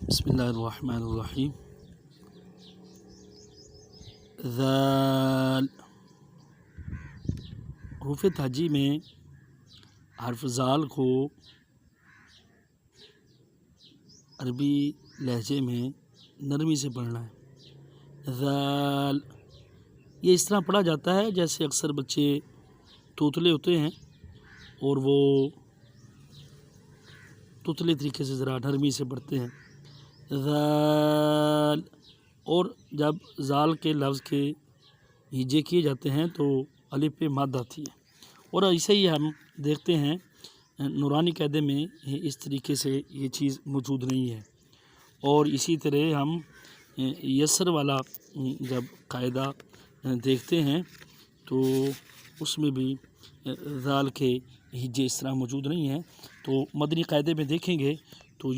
بسم اللہ الرحمن الرحیم۔ ذال، حروف تہجی میں حرف ذال کو عربی لہجے میں نرمی سے پڑھنا ہے۔ ذال یہ اس طرح پڑھا جاتا ہے جیسے اکثر بچے توتلے ہوتے ہیں اور وہ توتلے طریقے سے ذرا نرمی سے پڑھتے ہیں۔ ذال، اور جب ذال کے لفظ کے ہجے کیے جاتے ہیں تو الف پہ مد آتی ہے، اور ایسے ہی ہم دیکھتے ہیں نورانی قاعدے میں اس طریقے سے یہ چیز موجود نہیں ہے، اور اسی طرح ہم یسر والا جب قاعدہ دیکھتے ہیں تو اس میں بھی ذال کے ہجے اس طرح موجود نہیں ہیں۔ تو مدنی قاعدے میں دیکھیں گے تو یہ